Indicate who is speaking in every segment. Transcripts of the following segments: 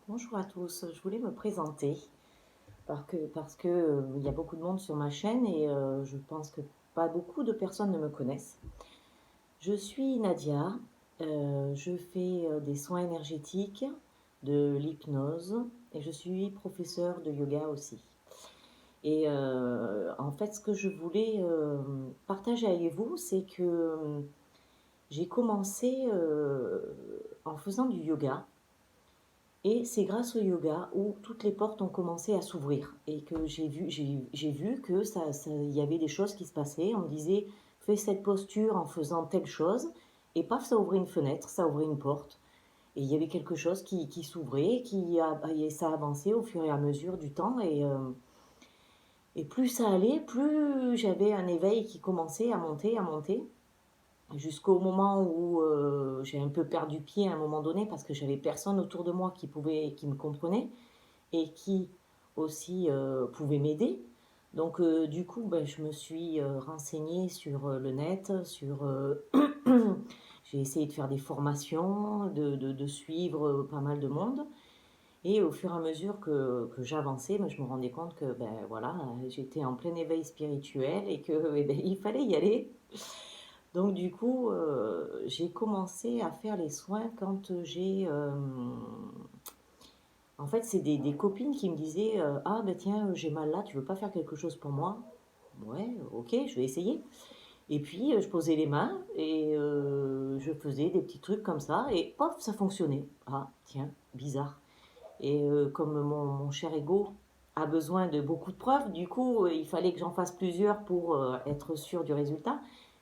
Speaker 1: Bonjour à tous, je voulais me présenter parce que il y a beaucoup de monde sur ma chaîne et je pense que pas beaucoup de personnes ne me connaissent. Je suis Nadia, je fais des soins énergétiques, de l'hypnose et je suis professeure de yoga aussi. Et en fait, ce que je voulais partager avec vous, c'est que j'ai commencé en faisant du yoga. Et c'est grâce au yoga où toutes les portes ont commencé à s'ouvrir et que j'ai vu que il y avait des choses qui se passaient. On me disait, fais cette posture en faisant telle chose. Et paf, ça ouvrait une fenêtre, ça ouvrait une porte. Et il y avait quelque chose qui s'ouvrait, et ça avançait au fur et à mesure du temps. Et plus ça allait, plus j'avais un éveil qui commençait à monter. Jusqu'au moment où j'ai un peu perdu pied à un moment donné parce que j'avais personne autour de moi qui me comprenait et qui aussi pouvait m'aider. Donc du coup, ben, je me suis renseignée sur le net, j'ai essayé de faire des formations, de suivre pas mal de monde. Et au fur et à mesure que j'avançais, ben, je me rendais compte que ben, voilà, j'étais en plein éveil spirituel et que eh ben, il fallait y aller. Donc du coup, j'ai commencé à faire les soins quand j'ai en fait, c'est des copines qui me disaient ah ben tiens, j'ai mal là, tu veux pas faire quelque chose pour moi? Ouais, ok, je vais essayer. Et puis, je posais les mains et je faisais des petits trucs comme ça et pof, ça fonctionnait. Ah, tiens, bizarre. Et comme mon cher ego a besoin de beaucoup de preuves, du coup, il fallait que j'en fasse plusieurs pour être sûr du résultat.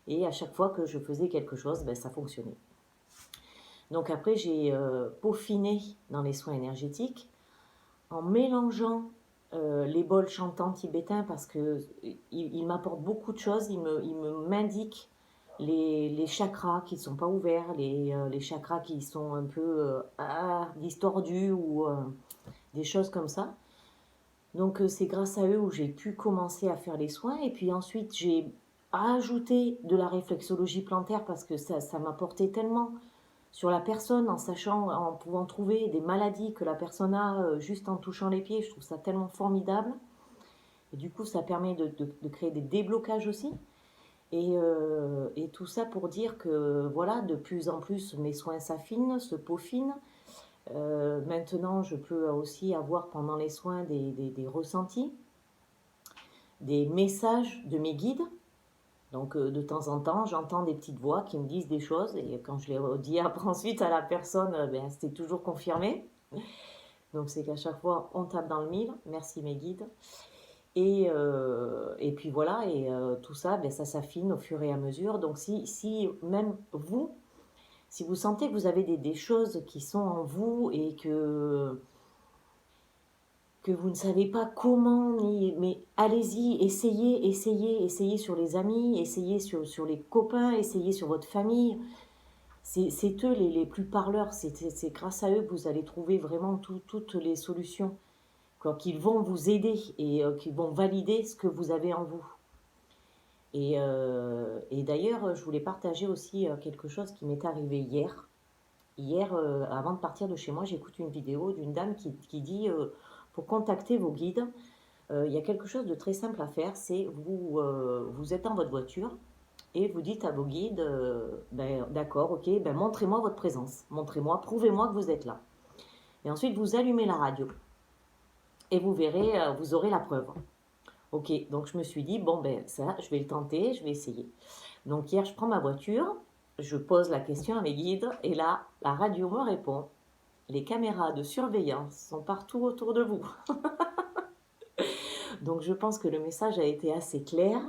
Speaker 1: Et à chaque fois que je faisais quelque chose, ben, ça fonctionnait. Donc après, j'ai peaufiné dans les soins énergétiques en mélangeant les bols chantants tibétains parce que il m'apporte beaucoup de choses. M'indique les chakras qui ne sont pas ouverts, les chakras qui sont un peu distordus ou des choses comme ça. Donc c'est grâce à eux où j'ai pu commencer à faire les soins. Et puis ensuite, j'ai ajouté de la réflexologie plantaire parce que ça m'apportait tellement sur la personne en sachant, en pouvant trouver des maladies que la personne a juste en touchant les pieds. Je trouve ça tellement formidable. Et du coup, ça permet de créer des déblocages aussi. Et tout ça pour dire que voilà, de plus en plus, mes soins s'affinent, se peaufinent. Maintenant, je peux aussi avoir pendant les soins des ressentis, des messages de mes guides. Donc de temps en temps, j'entends des petites voix qui me disent des choses et quand je les redis après ensuite à la personne, ben, c'était toujours confirmé. Donc c'est qu'à chaque fois, on tape dans le mille. Merci mes guides. Et puis voilà, et tout ça, ben, ça s'affine au fur et à mesure. Donc si même vous, si vous sentez que vous avez des choses qui sont en vous et que vous ne savez pas comment, mais allez-y, essayez, essayez, essayez sur les amis, essayez sur les copains, essayez sur votre famille. C'est eux les plus parleurs, c'est grâce à eux que vous allez trouver vraiment toutes les solutions, quoi, qu'ils vont vous aider et qu'ils vont valider ce que vous avez en vous. Et d'ailleurs, je voulais partager aussi quelque chose qui m'est arrivé hier. Hier, avant de partir de chez moi, j'écoute une vidéo d'une dame qui dit pour contacter vos guides, il y a quelque chose de très simple à faire, c'est vous êtes dans votre voiture et vous dites à vos guides, ben, d'accord, ok, ben, montrez-moi votre présence, montrez-moi, prouvez-moi que vous êtes là. Et ensuite, vous allumez la radio et vous verrez, vous aurez la preuve. Ok, donc je me suis dit, bon, ben ça, je vais le tenter, je vais essayer. Donc hier, je prends ma voiture, je pose la question à mes guides et là, la radio me répond, les caméras de surveillance sont partout autour de vous. Donc je pense que le message a été assez clair.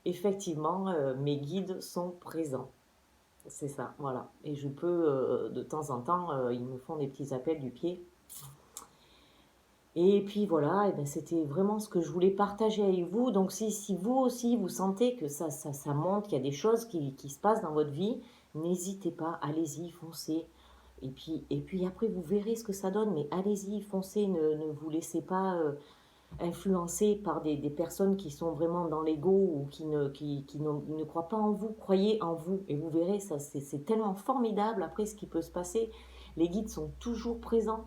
Speaker 1: Effectivement, mes guides sont présents. C'est ça, voilà. Et je peux, de temps en temps, ils me font des petits appels du pied. Et puis voilà, et ben c'était vraiment ce que je voulais partager avec vous. Donc si vous aussi, vous sentez que ça monte, qu'il y a des choses qui se passent dans votre vie, n'hésitez pas, allez-y, foncez. Et puis après, vous verrez ce que ça donne, mais allez-y, foncez, ne vous laissez pas influencer par des personnes qui sont vraiment dans l'ego ou qui ne croient pas en vous. Croyez en vous et vous verrez, ça c'est tellement formidable après ce qui peut se passer. Les guides sont toujours présents.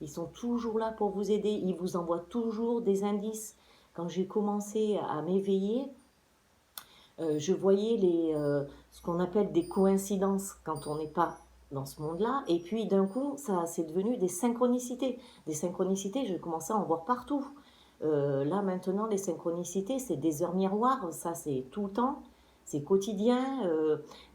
Speaker 1: Ils sont toujours là pour vous aider. Ils vous envoient toujours des indices. Quand j'ai commencé à m'éveiller, je voyais ce qu'on appelle des coïncidences quand on n'est pas dans ce monde-là. Et puis d'un coup, ça c'est devenu des synchronicités. Des synchronicités, je commençais à en voir partout. Là maintenant, les synchronicités, c'est des heures miroirs, ça c'est tout le temps, c'est quotidien.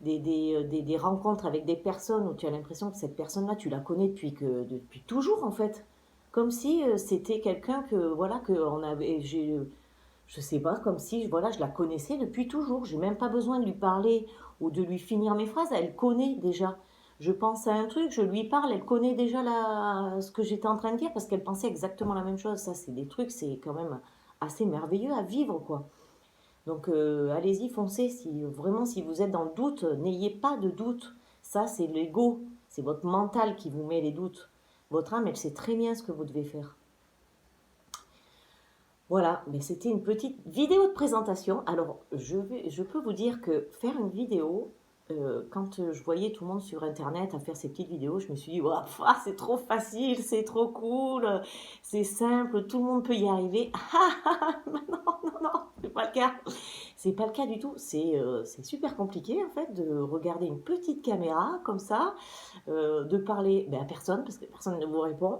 Speaker 1: Des rencontres avec des personnes où tu as l'impression que cette personne-là, tu la connais depuis toujours en fait. Comme si c'était quelqu'un que, voilà, que on avait, je sais pas, comme si voilà, je la connaissais depuis toujours. J'ai même pas besoin de lui parler ou de lui finir mes phrases. Elle connaît déjà. Je pense à un truc, je lui parle, elle connaît déjà ce que j'étais en train de dire parce qu'elle pensait exactement la même chose. Ça, c'est des trucs, c'est quand même assez merveilleux à vivre, quoi. Donc, allez-y, foncez. Si vraiment, si vous êtes dans le doute, n'ayez pas de doute. Ça, c'est l'ego, c'est votre mental qui vous met les doutes. Votre âme, elle sait très bien ce que vous devez faire. Voilà, mais c'était une petite vidéo de présentation. Alors, je peux vous dire que faire une vidéo, quand je voyais tout le monde sur Internet à faire ces petites vidéos, je me suis dit, Ouah, c'est trop facile, c'est trop cool, c'est simple, tout le monde peut y arriver. Non, non, non, c'est pas le cas. C'est pas le cas du tout. C'est super compliqué en fait de regarder une petite caméra comme ça, de parler à personne parce que personne ne vous répond.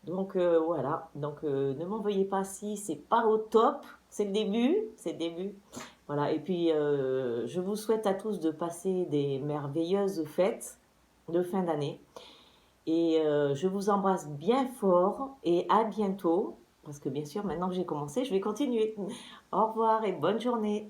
Speaker 1: Donc voilà, donc ne m'en veuillez pas si c'est pas au top, c'est le début, c'est le début. Voilà, et puis je vous souhaite à tous de passer des merveilleuses fêtes de fin d'année. Et je vous embrasse bien fort et à bientôt, parce que bien sûr maintenant que j'ai commencé, je vais continuer. Au revoir et bonne journée.